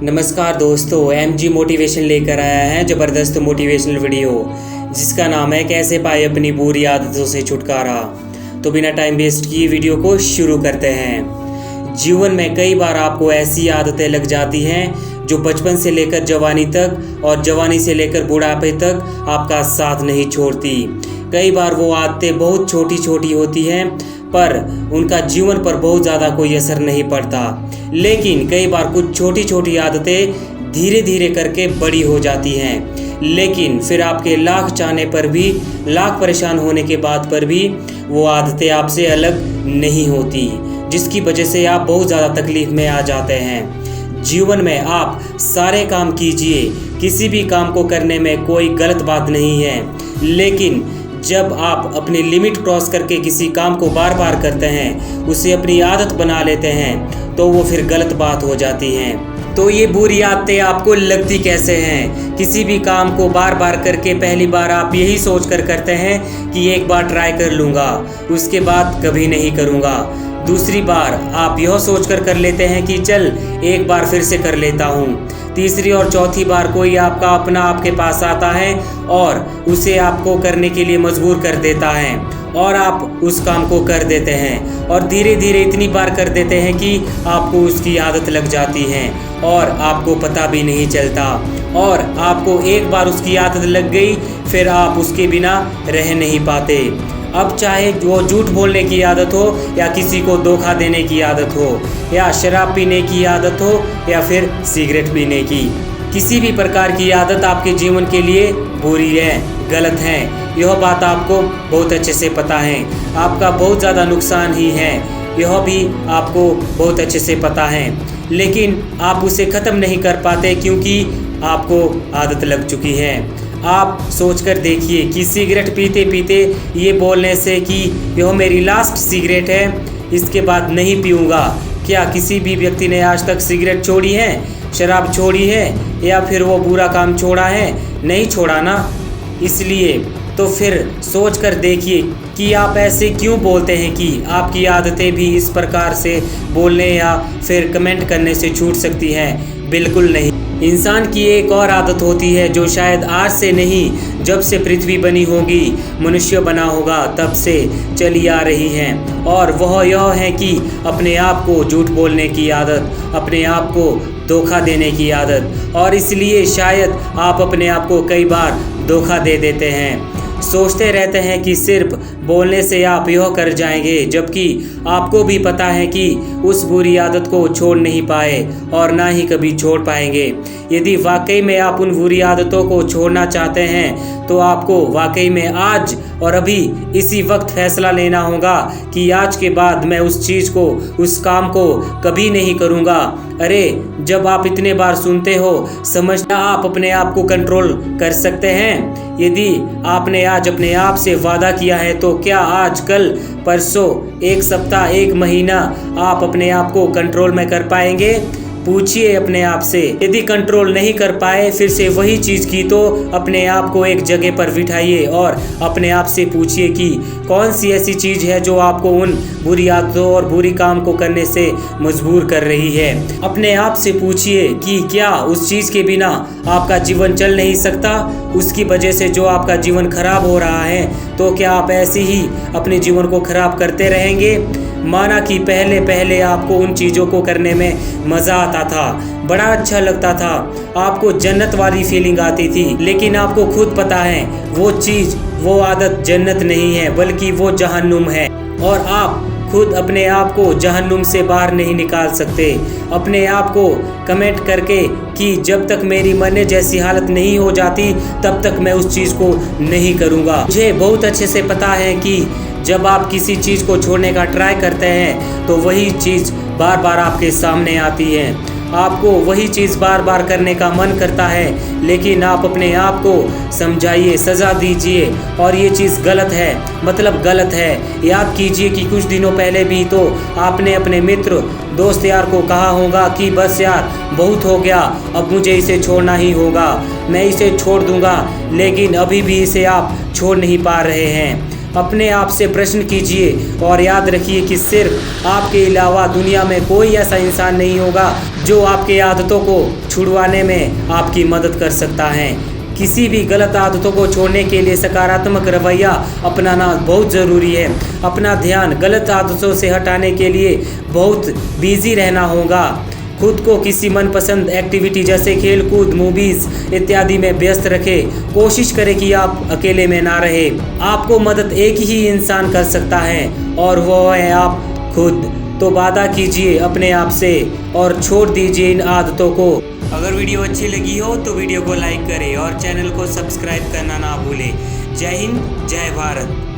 नमस्कार दोस्तों, MG motivation लेकर आया है ज़बरदस्त मोटिवेशनल वीडियो जिसका नाम है कैसे पाए अपनी बुरी आदतों से छुटकारा। तो बिना टाइम वेस्ट किए वीडियो को शुरू करते हैं। जीवन में कई बार आपको ऐसी आदतें लग जाती हैं जो बचपन से लेकर जवानी तक और जवानी से लेकर बुढ़ापे तक आपका साथ नहीं छोड़ती। कई बार वो आदतें बहुत छोटी छोटी होती हैं पर उनका जीवन पर बहुत ज़्यादा कोई असर नहीं पड़ता, लेकिन कई बार कुछ छोटी छोटी आदतें धीरे धीरे करके बड़ी हो जाती हैं। लेकिन फिर आपके लाख चाहने पर भी, लाख परेशान होने के बाद पर भी वो आदतें आपसे अलग नहीं होती, जिसकी वजह से आप बहुत ज़्यादा तकलीफ में आ जाते हैं। जीवन में आप सारे काम कीजिए, किसी भी काम को करने में कोई गलत बात नहीं है, लेकिन जब आप अपनी लिमिट क्रॉस करके किसी काम को बार बार करते हैं, उसे अपनी आदत बना लेते हैं, तो वो फिर गलत बात हो जाती हैं। तो ये बुरी आदतें आपको लगती कैसे हैं? किसी भी काम को बार बार करके पहली बार आप यही सोच कर करते हैं कि एक बार ट्राई कर लूँगा, उसके बाद कभी नहीं करूँगा। दूसरी बार आप यह सोच कर लेते हैं कि चल एक बार फिर से कर लेता हूँ। तीसरी और चौथी बार कोई आपका अपना आपके पास आता है और उसे आपको करने के लिए मजबूर कर देता है और आप उस काम को कर देते हैं और धीरे धीरे इतनी बार कर देते हैं कि आपको उसकी आदत लग जाती है और आपको पता भी नहीं चलता। और आपको एक बार उसकी आदत लग गई, फिर आप उसके बिना रह नहीं पाते। अब चाहे वो झूठ बोलने की आदत हो या किसी को धोखा देने की आदत हो या शराब पीने की आदत हो या फिर सिगरेट पीने की, किसी भी प्रकार की आदत आपके जीवन के लिए बुरी है, गलत है। यह बात आपको बहुत अच्छे से पता है। आपका बहुत ज़्यादा नुकसान ही है, यह भी आपको बहुत अच्छे से पता है, लेकिन आप उसे ख़त्म नहीं कर पाते क्योंकि आपको आदत लग चुकी है। आप सोचकर देखिए कि सिगरेट पीते पीते ये बोलने से कि यह मेरी लास्ट सिगरेट है, इसके बाद नहीं पीऊँगा, क्या किसी भी व्यक्ति ने आज तक सिगरेट छोड़ी है, शराब छोड़ी है या फिर वो बुरा काम छोड़ा है? नहीं छोड़ा ना। इसलिए तो फिर सोच कर देखिए कि आप ऐसे क्यों बोलते हैं कि आपकी आदतें भी इस प्रकार से बोलने या फिर कमेंट करने से छूट सकती हैं। बिल्कुल नहीं। इंसान की एक और आदत होती है जो शायद आज से नहीं, जब से पृथ्वी बनी होगी, मनुष्य बना होगा तब से चली आ रही है, और वह यह है कि अपने आप को झूठ बोलने की आदत, अपने आप को धोखा देने की आदत। और इसलिए शायद आप अपने आप को कई बार धोखा दे देते हैं। सोचते रहते हैं कि सिर्फ बोलने से आप यह कर जाएंगे, जबकि आपको भी पता है कि उस बुरी आदत को छोड़ नहीं पाए और ना ही कभी छोड़ पाएंगे। यदि वाकई में आप उन बुरी आदतों को छोड़ना चाहते हैं तो आपको वाकई में आज और अभी इसी वक्त फैसला लेना होगा कि आज के बाद मैं उस चीज़ को, उस काम को कभी नहीं करूँगा। अरे जब आप इतने बार सुनते हो, समझना आप अपने आप को कंट्रोल कर सकते हैं? यदि आपने आज अपने आप से वादा किया है तो क्या आज, कल, परसों, एक सप्ताह, एक महीना आप अपने आप को कंट्रोल में कर पाएंगे? पूछिए अपने आप से। यदि कंट्रोल नहीं कर पाए फिर से वही चीज़ की, तो अपने आप को एक जगह पर बिठाइए और अपने आप से पूछिए कि कौन सी ऐसी चीज़ है जो आपको उन बुरी आदतों और बुरी काम को करने से मजबूर कर रही है। अपने आप से पूछिए कि क्या उस चीज़ के बिना आपका जीवन चल नहीं सकता? उसकी वजह से जो आपका जीवन खराब हो रहा है, तो क्या आप ऐसे ही अपने जीवन को खराब करते रहेंगे? माना कि पहले पहले आपको उन चीज़ों को करने में मज़ा आता था, बड़ा अच्छा लगता था, आपको जन्नत वाली फीलिंग आती थी, लेकिन आपको खुद पता है वो चीज़, वो आदत जन्नत नहीं है बल्कि वो जहन्नुम है, और आप खुद अपने आप को जहन्नुम से बाहर नहीं निकाल सकते। अपने आप को कमेंट करके कि जब तक मेरी मरने जैसी हालत नहीं हो जाती तब तक मैं उस चीज़ को नहीं करूँगा। मुझे बहुत अच्छे से पता है कि जब आप किसी चीज़ को छोड़ने का ट्राई करते हैं तो वही चीज़ बार बार आपके सामने आती है, आपको वही चीज़ बार बार करने का मन करता है, लेकिन आप अपने आप को समझाइए, सज़ा दीजिए और ये चीज़ गलत है, मतलब गलत है। याद कीजिए कि कुछ दिनों पहले भी तो आपने अपने मित्र, दोस्त यार को कहा होगा कि बस यार बहुत हो गया, अब मुझे इसे छोड़ना ही होगा, मैं इसे छोड़ दूंगा, लेकिन अभी भी इसे आप छोड़ नहीं पा रहे हैं। अपने आप से प्रश्न कीजिए और याद रखिए कि सिर्फ आपके अलावा दुनिया में कोई ऐसा इंसान नहीं होगा जो आपकी आदतों को छुड़वाने में आपकी मदद कर सकता है। किसी भी गलत आदतों को छोड़ने के लिए सकारात्मक रवैया अपनाना बहुत ज़रूरी है। अपना ध्यान गलत आदतों से हटाने के लिए बहुत बिजी रहना होगा। खुद को किसी मनपसंद एक्टिविटी जैसे खेल कूद, मूवीज़ इत्यादि में व्यस्त रखें। कोशिश करें कि आप अकेले में ना रहे। आपको मदद एक ही इंसान कर सकता है और वो है आप खुद। तो वादा कीजिए अपने आप से और छोड़ दीजिए इन आदतों को। अगर वीडियो अच्छी लगी हो तो वीडियो को लाइक करें और चैनल को सब्सक्राइब करना ना भूलें। जय हिंद, जय भारत।